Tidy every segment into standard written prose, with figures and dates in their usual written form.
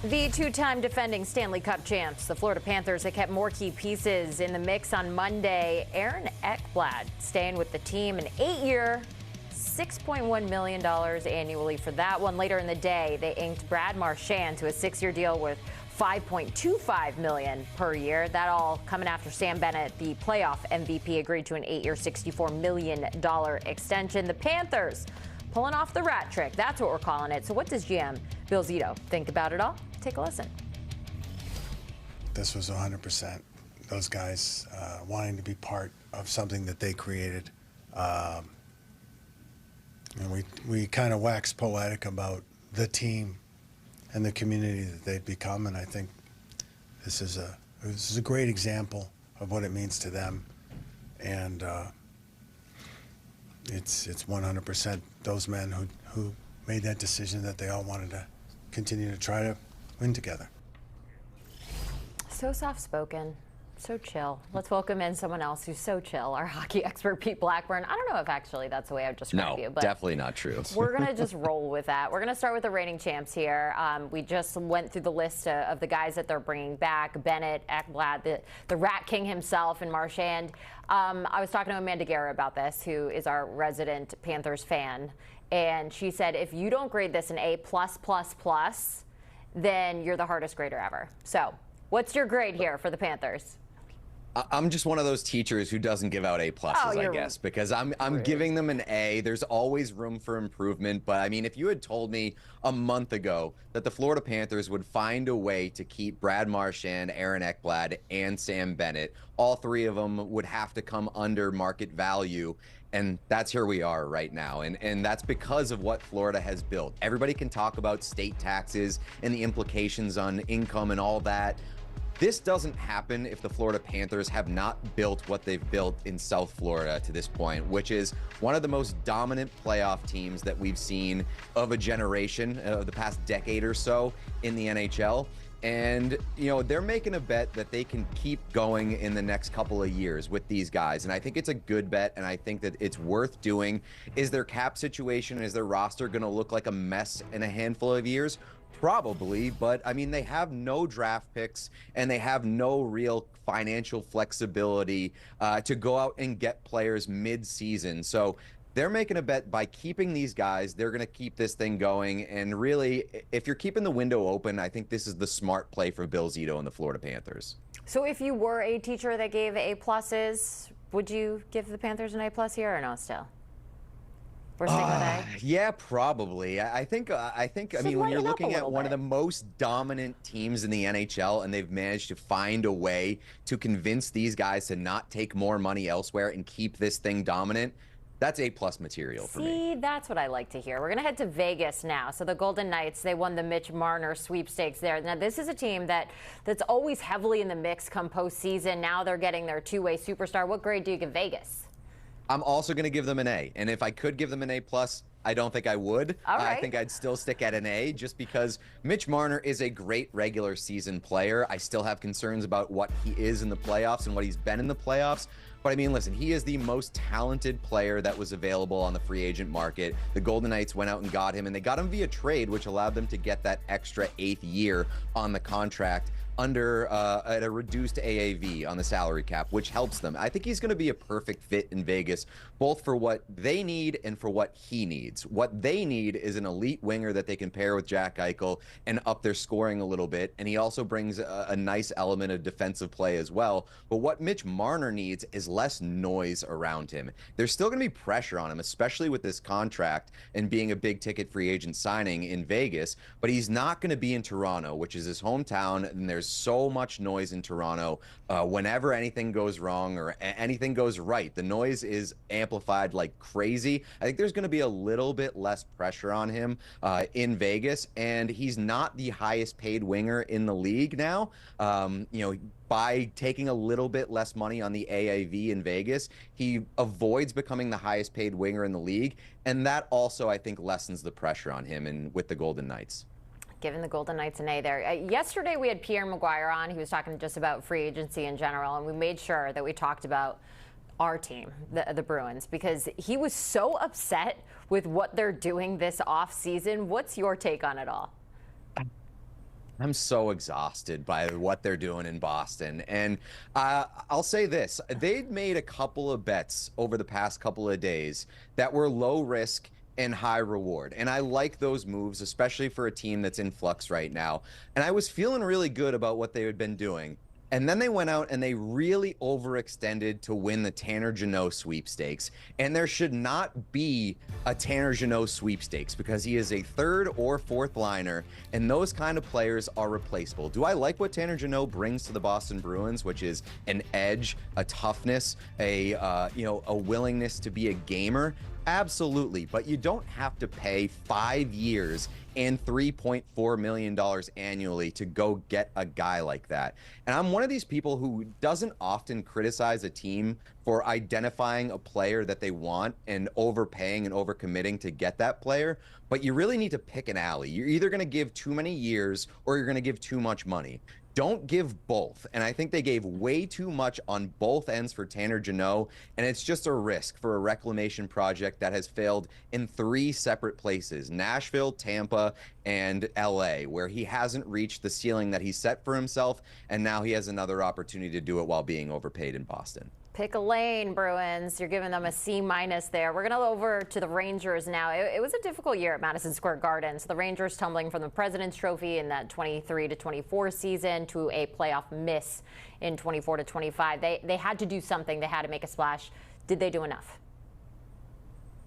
The two-time defending Stanley Cup champs, the Florida Panthers, have kept more key pieces in the mix on Monday. Aaron Ekblad staying with the team, an 8-year, $6.1 million annually for that one. Later in the day, they inked Brad Marchand to a 6-year deal with $5.25 million per year. That all coming after Sam Bennett, the playoff MVP, agreed to an 8-year, $64 million extension. The Panthers pulling off the rat trick. That's what we're calling it. So what does GM Bill Zito think about it all? Take a listen. This was 100%. Those guys wanting to be part of something that they created. And we kind of waxed poetic about the team and the community that they've become, and I think this is a great example of what it means to them. And it's 100% those men who made that decision that they all wanted to continue to try to win together. So soft-spoken, so chill. Let's welcome in someone else who's so chill, our hockey expert, Pete Blackburn. I don't know if actually that's the way I would describe you. No, definitely not true. We're going to just roll with that. We're going to start with the reigning champs here. We just went through the list of the guys that they're bringing back. Bennett, Ekblad, the Rat King himself, and Marchand. I was talking to Amanda Guerra about this, who is our resident Panthers fan. And she said, if you don't grade this an A+++, then you're the hardest grader ever. So what's your grade here for the Panthers? I'm just one of those teachers who doesn't give out A+, I guess, because I'm giving them an A. There's always room for improvement. But, I mean, if you had told me a month ago that the Florida Panthers would find a way to keep Brad Marchand, Aaron Ekblad, and Sam Bennett, all three of them would have to come under market value. And that's here we are right now. And that's because of what Florida has built. Everybody can talk about state taxes and the implications on income and all that. This doesn't happen if the Florida Panthers have not built what they've built in South Florida to this point, which is one of the most dominant playoff teams that we've seen of a generation, of the past decade or so in the NHL. And, you know, they're making a bet that they can keep going in the next couple of years with these guys. And I think it's a good bet, and I think that it's worth doing. Is their cap situation, is their roster going to look like a mess in a handful of years? Probably, but I mean, they have no draft picks and they have no real financial flexibility to go out and get players mid-season. So they're making a bet by keeping these guys. They're going to keep this thing going. And really, if you're keeping the window open, I think this is the smart play for Bill Zito and the Florida Panthers. So if you were a teacher that gave A+s, would you give the Panthers an A+ here or no still? We're sticking with A? Yeah, probably. I think. I mean, when you're looking at one of the most dominant teams in the NHL, and they've managed to find a way to convince these guys to not take more money elsewhere and keep this thing dominant, that's A+ material for me. See, that's what I like to hear. We're going to head to Vegas now. So the Golden Knights, they won the Mitch Marner sweepstakes there. Now, this is a team that's always heavily in the mix come postseason. Now they're getting their two-way superstar. What grade do you give Vegas? I'm also going to give them an A. And if I could give them an A+, I don't think I would. All right. I think I'd still stick at an A just because Mitch Marner is a great regular season player. I still have concerns about what he is in the playoffs and what he's been in the playoffs. But I mean, listen, he is the most talented player that was available on the free agent market. The Golden Knights went out and got him, and they got him via trade, which allowed them to get that extra 8th year on the contract under at a reduced AAV on the salary cap, which helps them. I think he's going to be a perfect fit in Vegas, both for what they need and for what he needs. What they need is an elite winger that they can pair with Jack Eichel and up their scoring a little bit. And he also brings a nice element of defensive play as well. But what Mitch Marner needs is less noise around him. There's still going to be pressure on him, especially with this contract and being a big ticket free agent signing in Vegas. But he's not going to be in Toronto, which is his hometown, and there's so much noise in Toronto. Whenever anything goes wrong or anything goes right, the noise is amplified like crazy. I think there's going to be a little bit less pressure on him in Vegas, and he's not the highest paid winger in the league now. By taking a little bit less money on the AAV in Vegas, he avoids becoming the highest paid winger in the league, and that also, I think, lessens the pressure on him and with the Golden Knights. Giving the Golden Knights an A there. Yesterday we had Pierre Maguire on. He was talking just about free agency in general, and we made sure that we talked about our team, the Bruins, because he was so upset with what they're doing this offseason. What's your take on it all? I'm so exhausted by what they're doing in Boston. And I'll say this, they'd made a couple of bets over the past couple of days that were low risk and high reward. And I like those moves, especially for a team that's in flux right now. And I was feeling really good about what they had been doing. And then they went out and they really overextended to win the Tanner Jeannot sweepstakes. And there should not be a Tanner Jeannot sweepstakes because he is a third or fourth liner, and those kind of players are replaceable. Do I like what Tanner Jeannot brings to the Boston Bruins, which is an edge, a toughness, a willingness to be a gamer? Absolutely, but you don't have to pay 5 years and $3.4 million annually to go get a guy like that. And I'm one of these people who doesn't often criticize a team for identifying a player that they want and overpaying and overcommitting to get that player, but you really need to pick an alley. You're either going to give too many years or you're going to give too much money. Don't give both. And I think they gave way too much on both ends for Tanner Jeannot, and it's just a risk for a reclamation project that has failed in 3 separate places, Nashville, Tampa, and LA, where he hasn't reached the ceiling that he set for himself, and now he has another opportunity to do it while being overpaid in Boston. Pick a lane, Bruins. You're giving them a C- there. We're going to go over to the Rangers now. It was a difficult year at Madison Square Garden. So the Rangers tumbling from the President's Trophy in that 23-24 season to a playoff miss in 24-25. They had to do something. They had to make a splash. Did they do enough?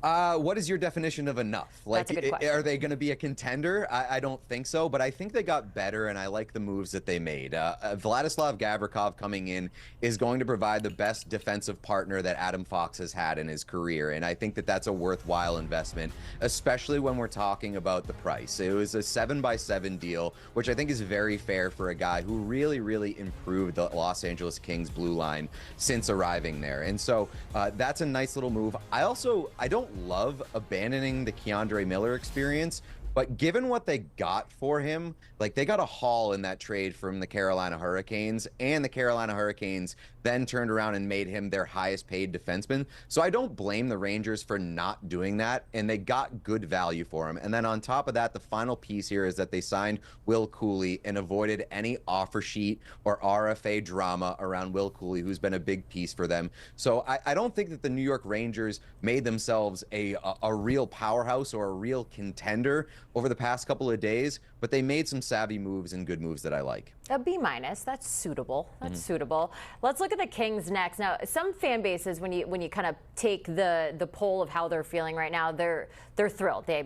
What is your definition of enough? Like, That's a good question. Are they going to be a contender? I don't think so, but I think they got better, and I like the moves that they made. Vladislav Gavrikov coming in is going to provide the best defensive partner that Adam Fox has had in his career, and I think that that's a worthwhile investment, especially when we're talking about the price. It was a 7x7 deal, which I think is very fair for a guy who really, really improved the Los Angeles Kings blue line since arriving there, and so that's a nice little move. I don't love abandoning the Keandre Miller experience, but given what they got for him, like they got a haul in that trade from the Carolina Hurricanes, and the Carolina Hurricanes then turned around and made him their highest paid defenseman. So I don't blame the Rangers for not doing that, and they got good value for him. And then on top of that, the final piece here is that they signed Will Cooley and avoided any offer sheet or RFA drama around Will Cooley, who's been a big piece for them. So I don't think that the New York Rangers made themselves a real powerhouse or a real contender over the past couple of days, but they made some savvy moves and good moves that I like. A B-. That's suitable. That's suitable. Let's look at the Kings next. Now, some fan bases, when you kind of take the poll of how they're feeling right now, they're thrilled. They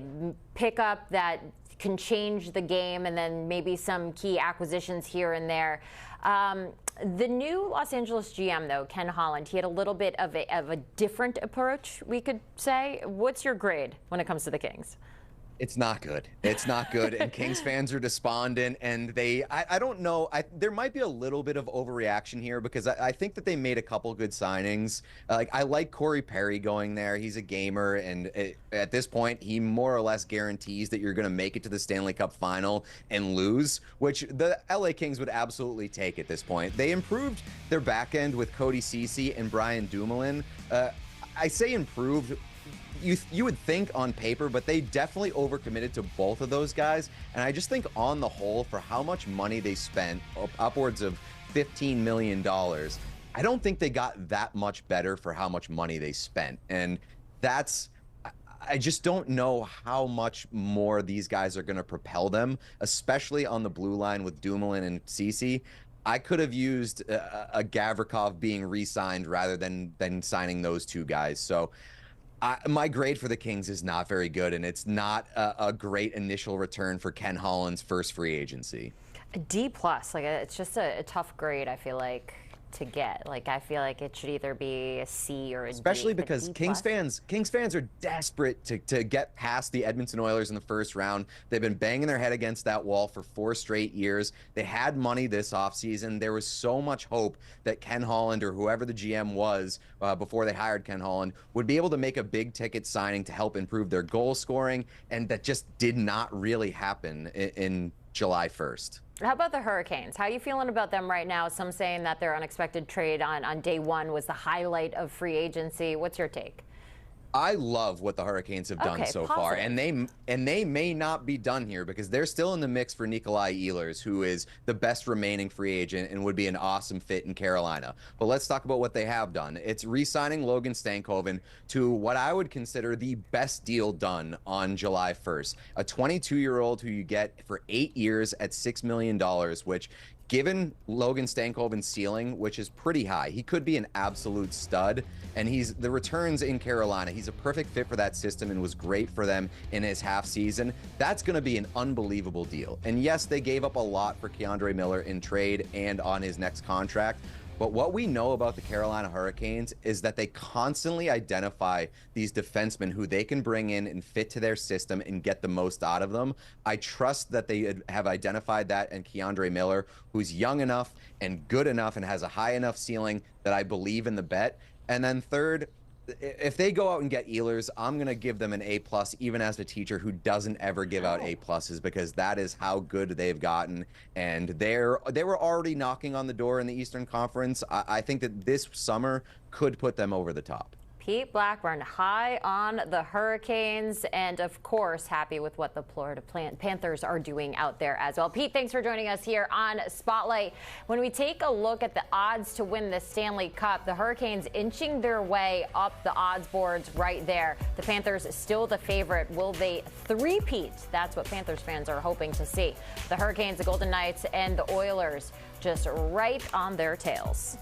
pick up that can change the game, and then maybe some key acquisitions here and there. The new Los Angeles GM, though, Ken Holland, he had a little bit of a different approach, we could say. What's your grade when it comes to the Kings? It's not good. It's not good. And Kings fans are despondent. And I don't know. There might be a little bit of overreaction here because I think that they made a couple good signings. I like Corey Perry going there. He's a gamer. And at this point, he more or less guarantees that you're going to make it to the Stanley Cup final and lose, which the LA Kings would absolutely take at this point. They improved their back end with Cody Ceci and Brian Dumoulin. I say improved. You would think on paper, but they definitely overcommitted to both of those guys. And I just think on the whole, for how much money they spent, upwards of $15 million, I don't think they got that much better for how much money they spent. And I just don't know how much more these guys are going to propel them, especially on the blue line with Dumoulin and Ceci. I could have used a Gavrikov being re-signed rather than signing those two guys. So my grade for the Kings is not very good, and it's not a great initial return for Ken Holland's first free agency. A D+, it's just a tough grade, I feel like, to get. I feel like it should either be a C or a D. Especially because Kings fans are desperate to get past the Edmonton Oilers in the first round. They've been banging their head against that wall for 4 straight years. They had money this offseason. There was so much hope that Ken Holland or whoever the GM was before they hired Ken Holland would be able to make a big ticket signing to help improve their goal scoring, and that just did not really happen in July 1st. How about the Hurricanes? How are you feeling about them right now? Some saying that their unexpected trade on day one was the highlight of free agency. What's your take? I love what the Hurricanes have done so far, and they may not be done here because they're still in the mix for Nikolai Ehlers, who is the best remaining free agent and would be an awesome fit in Carolina. But let's talk about what they have done. It's re-signing Logan Stankoven to what I would consider the best deal done on July 1st. A 22-year-old who you get for 8 years at $6 million, which, given Logan Stankoven's ceiling, which is pretty high, he could be an absolute stud. And the returns in Carolina, he's a perfect fit for that system and was great for them in his half season. That's going to be an unbelievable deal. And yes, they gave up a lot for Keandre Miller in trade and on his next contract. But what we know about the Carolina Hurricanes is that they constantly identify these defensemen who they can bring in and fit to their system and get the most out of them. I trust that they have identified that in Keandre Miller, who's young enough and good enough and has a high enough ceiling that I believe in the bet. And then third, if they go out and get Ehlers, I'm going to give them an A+, even as a teacher who doesn't ever give out A+, because that is how good they've gotten. And they were already knocking on the door in the Eastern Conference. I think that this summer could put them over the top. Pete Blackburn high on the Hurricanes, and of course happy with what the Florida Panthers are doing out there as well. Pete, thanks for joining us here on Spotlight. When we take a look at the odds to win the Stanley Cup, the Hurricanes inching their way up the odds boards right there. The Panthers still the favorite. Will they three-peat? That's what Panthers fans are hoping to see. The Hurricanes, the Golden Knights, and the Oilers just right on their tails.